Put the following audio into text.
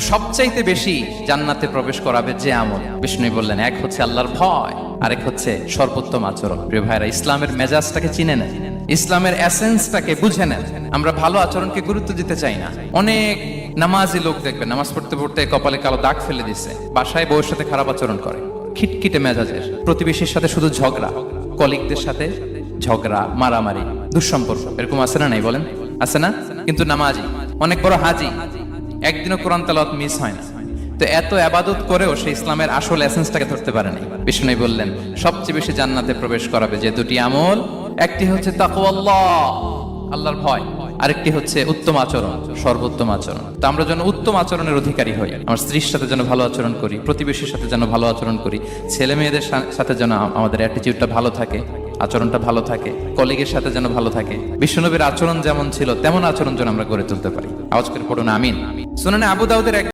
সবচাইতে বেশি জান্নাতে প্রবেশ করাবে যে আমল, বিষ্ণু বললেন, এক হচ্ছে আল্লাহর ভয়, আরেক হচ্ছে সর্বোত্তম আচরণ। প্রিয় ভাইরা, ইসলামের মেজাজটাকে চিনে নেন, ইসলামের এসেন্সটাকে বুঝে নেন। আমরা ভালো আচরণকে গুরুত্ব দিতে চাই না। অনেক নামাজি লোক দেখবেন নামাজ পড়তে পড়তে কপালে কালো দাগ ফেলে দিচ্ছে, বাসায় বউয়ের সাথে খারাপ আচরণ করে, খিটখিটে মেজাজের, প্রতিবেশীর সাথে শুধু ঝগড়া, কলিগদের সাথে ঝগড়া, মারামারি, দুঃসম্পর্ক, এরকম আছে না? নাই বলেন, আছে না? কিন্তু নামাজি, অনেক বড় হাজি, একদিনও কোরআন তেলাওয়াত মিস হয় না। তো এত আবাদত করেও সে ইসলামের আসল এসেন্সটাকে ধরতে পারেনি। বিষ্ণু বললেন, সবচেয়ে বেশি জান্নাতে প্রবেশ করাবে যে দুটি আমল, একটি হচ্ছে তাকওয়াল্লাহ, আল্লাহর ভয়, আরেকটি হচ্ছে উত্তম আচরণ, সর্বোত্তম আচরণ। তো আমরা যেন উত্তম আচরণের অধিকারী হই, আমার স্ত্রীর সাথে যেন ভালো আচরণ করি, প্রতিবেশীর সাথে যেন ভালো আচরণ করি, ছেলে মেয়েদের সাথে যেন আমাদের অ্যাটিটিউডটা ভালো থাকে, আচরণটা ভালো থাকে, কলিগের সাথে যেন ভালো থাকে। বিশ্বনবীর আচরণ যেমন ছিল তেমন আচরণ যেন আমরা গড়ে তুলতে পারি। আওয়াজ করে পড়ুন আমিন। সুনানে আবু দাউদের